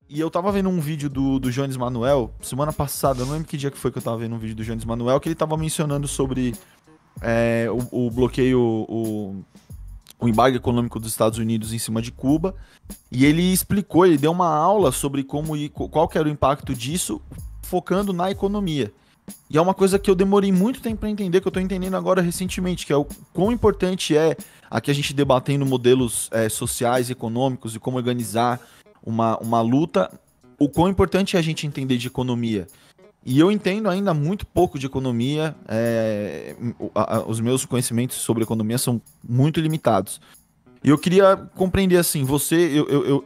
E eu tava vendo um vídeo do Jones Manuel, semana passada, eu não lembro que dia que foi que eu tava vendo um vídeo do Jones Manuel, que ele tava mencionando sobre o bloqueio, o embargo econômico dos Estados Unidos em cima de Cuba. E ele explicou, ele deu uma aula sobre qual que era o impacto disso, focando na economia. E é uma coisa que eu demorei muito tempo para entender, que eu tô entendendo agora recentemente, que é o quão importante é aqui a gente debatendo modelos sociais, econômicos e como organizar uma luta, o quão importante é a gente entender de economia. E eu entendo ainda muito pouco de economia, os meus conhecimentos sobre economia são muito limitados. E eu queria compreender assim,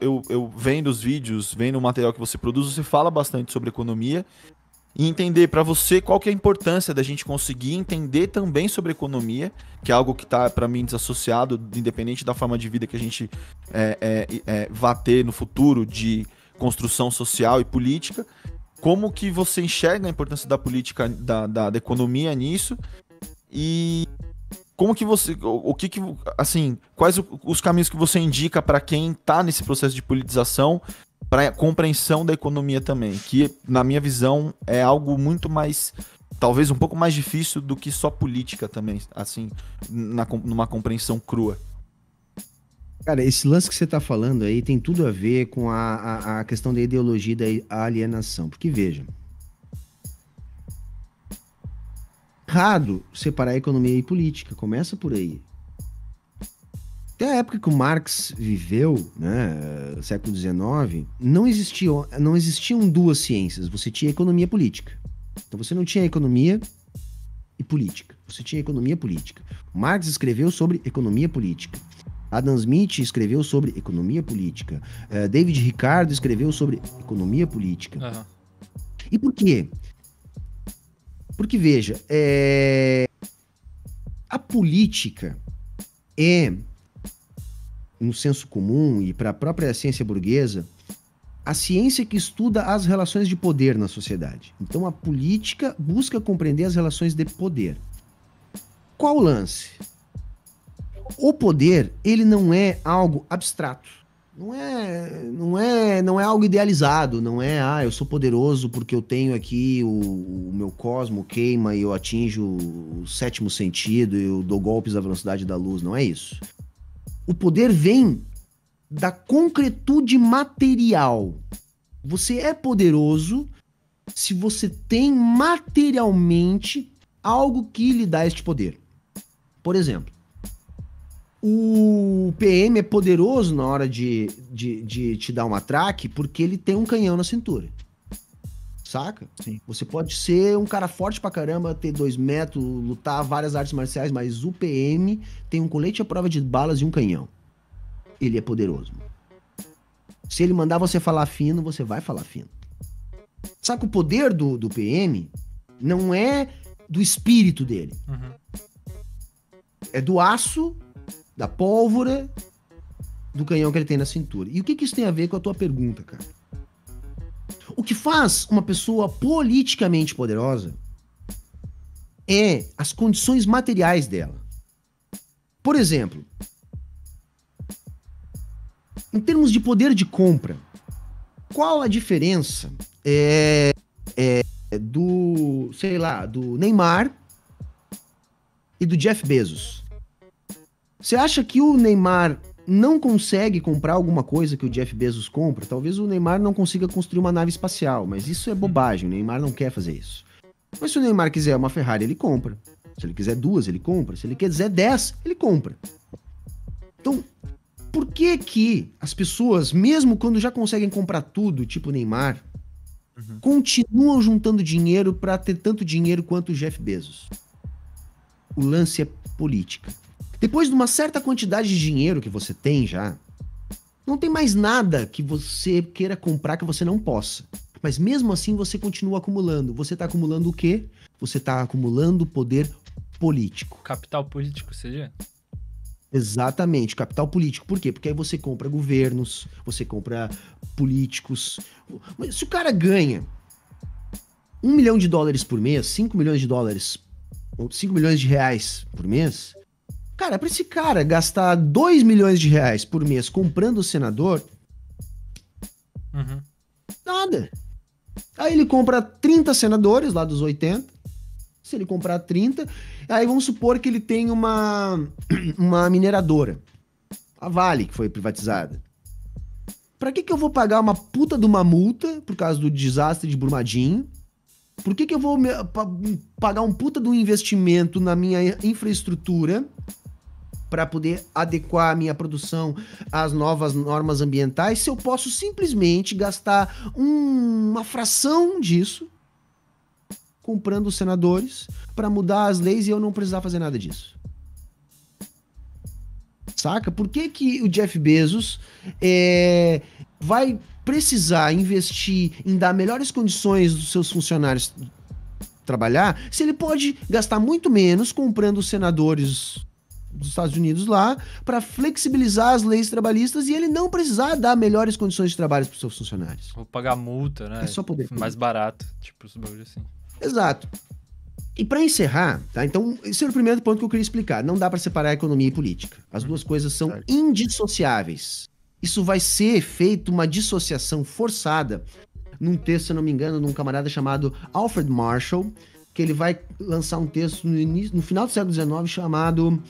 eu vendo os vídeos, vendo o material que você produz, você fala bastante sobre economia, e entender para você qual que é a importância da gente conseguir entender também sobre economia, que é algo que está para mim desassociado, independente da forma de vida que a gente vá ter no futuro de construção social e política. Como que você enxerga a importância da política, da economia nisso, e como que você, assim, quais os caminhos que você indica para quem está nesse processo de politização, para a compreensão da economia também, que na minha visão é algo muito mais, talvez um pouco mais difícil do que só política também, assim, numa compreensão crua. Cara, esse lance que você tá falando aí tem tudo a ver com a questão da ideologia da alienação. Porque, veja, errado separar economia e política, começa por aí. Até a época que o Marx viveu, né, século XIX, não existiam duas ciências, você tinha economia e política. Então você não tinha economia e política, você tinha economia e política. Marx escreveu sobre economia política. Adam Smith escreveu sobre economia política. David Ricardo escreveu sobre economia política. Uhum. E por quê? Porque, veja, a política é, no senso comum e para a própria ciência burguesa, a ciência que estuda as relações de poder na sociedade. Então, a política busca compreender as relações de poder. Qual o lance? O poder, ele não é algo abstrato. Não é algo idealizado. Não é, eu sou poderoso porque eu tenho aqui o meu cosmo queima e eu atinjo o sétimo sentido e eu dou golpes à velocidade da luz. Não é isso. O poder vem da concretude material. Você é poderoso se você tem materialmente algo que lhe dá este poder. Por exemplo, o PM é poderoso na hora de te dar um atraque porque ele tem um canhão na cintura. Saca? Sim. Você pode ser um cara forte pra caramba, ter 2 metros, lutar várias artes marciais, mas o PM tem um colete à prova de balas e um canhão. Ele é poderoso. Se ele mandar você falar fino, você vai falar fino. Saca? O poder do PM não é do espírito dele. Uhum. É do aço, da pólvora, do canhão que ele tem na cintura. E o que isso tem a ver com a tua pergunta, cara? O que faz uma pessoa politicamente poderosa é as condições materiais dela. Por exemplo, em termos de poder de compra, qual a diferença do, sei lá, do Neymar e do Jeff Bezos? Você acha que o Neymar não consegue comprar alguma coisa que o Jeff Bezos compra? Talvez o Neymar não consiga construir uma nave espacial, mas isso é bobagem, o Neymar não quer fazer isso. Mas se o Neymar quiser uma Ferrari, ele compra. Se ele quiser 2, ele compra. Se ele quiser 10, ele compra. Então, por que as pessoas, mesmo quando já conseguem comprar tudo, tipo o Neymar, continuam juntando dinheiro para ter tanto dinheiro quanto o Jeff Bezos? O lance é política. Depois de uma certa quantidade de dinheiro que você tem já, não tem mais nada que você queira comprar que você não possa. Mas mesmo assim você continua acumulando. Você está acumulando o quê? Você está acumulando poder político. Capital político, seja? Exatamente, capital político. Por quê? Porque aí você compra governos, você compra políticos. Mas se o cara ganha $1 milhão por mês, 5 milhões de dólares, ou 5 milhões de reais por mês, cara, para esse cara gastar 2 milhões de reais por mês comprando o senador, nada. Aí ele compra 30 senadores lá dos 80. Se ele comprar 30, aí vamos supor que ele tem uma mineradora. A Vale, que foi privatizada. Pra que eu vou pagar uma puta de uma multa por causa do desastre de Brumadinho? Por que eu vou pagar um puta de um investimento na minha infraestrutura para poder adequar a minha produção às novas normas ambientais, se eu posso simplesmente gastar uma fração disso comprando os senadores para mudar as leis e eu não precisar fazer nada disso? Saca? Por que o Jeff Bezos vai precisar investir em dar melhores condições dos seus funcionários trabalhar, se ele pode gastar muito menos comprando os senadores dos Estados Unidos lá para flexibilizar as leis trabalhistas e ele não precisar dar melhores condições de trabalho para os seus funcionários? Vou pagar multa, né? É só poder mais barato, tipo os bagulhos assim. Exato. E para encerrar, tá? Então, esse é o primeiro ponto que eu queria explicar. Não dá para separar economia e política. As duas coisas são indissociáveis. Isso vai ser feito uma dissociação forçada num texto, se eu não me engano, de um camarada chamado Alfred Marshall, que ele vai lançar um texto no final do século XIX chamado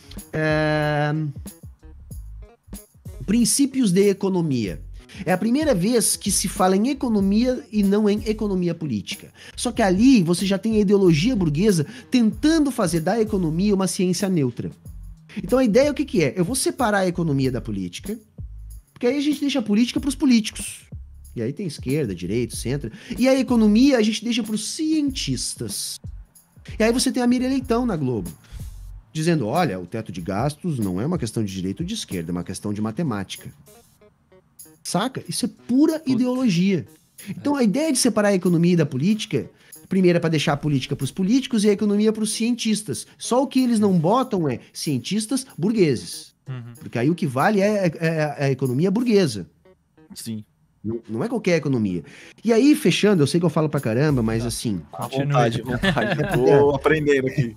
Princípios de Economia. É a primeira vez que se fala em economia e não em economia política. Só que ali você já tem a ideologia burguesa tentando fazer da economia uma ciência neutra. Então a ideia é o que é? Eu vou separar a economia da política, porque aí a gente deixa a política para os políticos. E aí tem esquerda, direita, centro. E a economia a gente deixa para os cientistas. E aí você tem a Miriam Leitão na Globo, dizendo, olha, o teto de gastos não é uma questão de direita ou de esquerda, é uma questão de matemática. Saca? Isso é pura ideologia. Então a ideia de separar a economia da política, primeiro é para deixar a política para os políticos e a economia para os cientistas. Só o que eles não botam é cientistas burgueses. Porque aí o que vale é a economia burguesa. Sim. Não é qualquer economia. E aí, fechando, eu sei que eu falo pra caramba, mas assim... À vontade. Tô aprendendo aqui.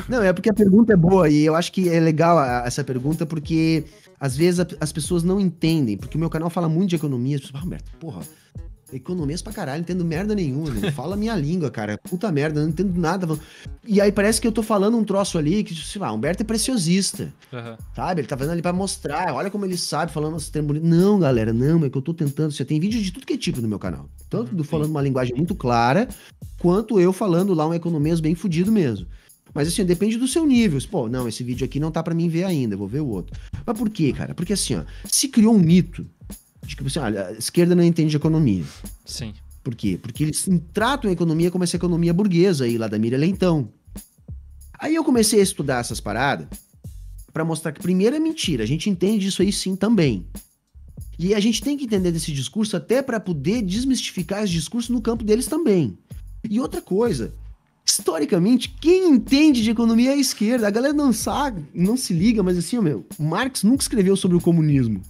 Não, é porque a pergunta é boa e eu acho que é legal essa pergunta porque às vezes as pessoas não entendem, porque o meu canal fala muito de economia, as pessoas falam, Humberto, porra, economias pra caralho, não entendo merda nenhuma, não fala a minha língua, cara, puta merda, não entendo nada. E aí parece que eu tô falando um troço ali que, sei lá, Humberto é preciosista, sabe? Ele tá fazendo ali pra mostrar, olha como ele sabe, falando esse termo bonito. Não, galera, não, é que eu tô tentando, você tem vídeo de tudo que é tipo no meu canal, tanto falando uma linguagem muito clara, quanto eu falando lá um economês bem fudido mesmo. Mas assim, depende do seu nível. Pô, não, esse vídeo aqui não tá pra mim ver ainda, vou ver o outro. Mas por quê, cara? Porque assim, ó, se criou um mito de que assim, olha, a esquerda não entende de economia. Sim. Por quê? Porque eles tratam a economia como essa economia burguesa aí, lá da Miriam Leitão. Aí eu comecei a estudar essas paradas pra mostrar que primeiro é mentira, a gente entende isso aí sim também. E a gente tem que entender desse discurso até pra poder desmistificar esse discurso no campo deles também. E outra coisa... Historicamente, quem entende de economia é a esquerda. A galera não sabe, não se liga, mas assim, o Marx nunca escreveu sobre o comunismo.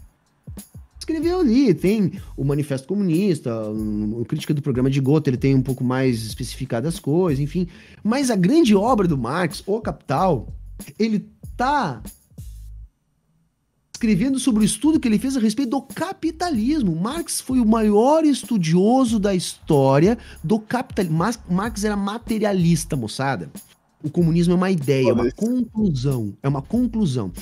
Escreveu ali, tem o Manifesto Comunista, a crítica do programa de Gotha, ele tem um pouco mais especificado as coisas, enfim. Mas a grande obra do Marx, O Capital, ele tá escrevendo sobre o estudo que ele fez a respeito do capitalismo. Marx foi o maior estudioso da história do capitalismo. Marx era materialista, moçada. O comunismo é uma ideia, é uma conclusão. É uma conclusão.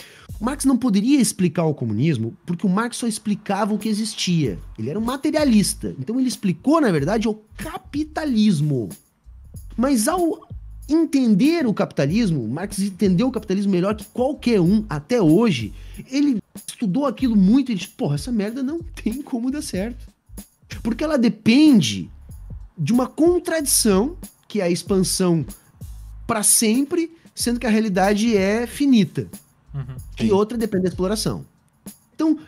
O Marx não poderia explicar o comunismo porque o Marx só explicava o que existia. Ele era um materialista. Então ele explicou, na verdade, o capitalismo. Mas ao entender o capitalismo, Marx entendeu o capitalismo melhor que qualquer um até hoje. Ele estudou aquilo muito e disse, porra, essa merda não tem como dar certo. Porque ela depende de uma contradição, que é a expansão para sempre, sendo que a realidade é finita. E outra depende da exploração. Então,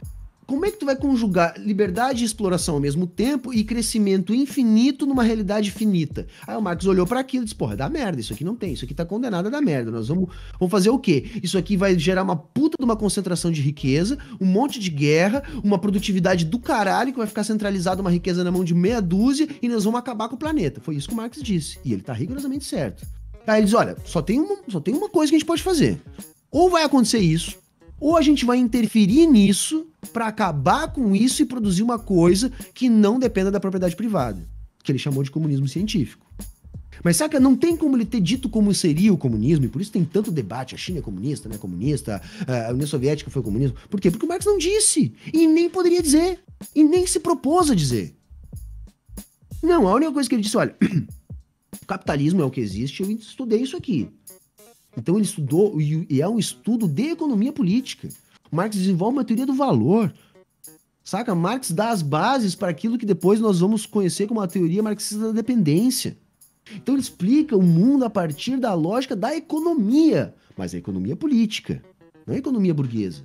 como é que tu vai conjugar liberdade e exploração ao mesmo tempo e crescimento infinito numa realidade finita? Aí o Marx olhou para aquilo e disse, porra, dá merda, isso aqui não tem, isso aqui tá condenado a dar merda, nós vamos fazer o quê? Isso aqui vai gerar uma puta de uma concentração de riqueza, um monte de guerra, uma produtividade do caralho que vai ficar centralizada uma riqueza na mão de meia dúzia e nós vamos acabar com o planeta. Foi isso que o Marx disse, e ele tá rigorosamente certo. Aí ele diz, olha, só tem uma coisa que a gente pode fazer. Ou vai acontecer isso, ou a gente vai interferir nisso para acabar com isso e produzir uma coisa que não dependa da propriedade privada, que ele chamou de comunismo científico. Mas saca, não tem como ele ter dito como seria o comunismo, e por isso tem tanto debate, a China é comunista, não é comunista, a União Soviética foi comunismo. Por quê? Porque o Marx não disse, e nem poderia dizer, e nem se propôs a dizer. Não, a única coisa que ele disse, olha, o capitalismo é o que existe, eu estudei isso aqui. Então ele estudou, e é um estudo de economia política. O Marx desenvolve uma teoria do valor. Saca? Marx dá as bases para aquilo que depois nós vamos conhecer como a teoria marxista da dependência. Então ele explica o mundo a partir da lógica da economia, mas a economia política, não a economia burguesa.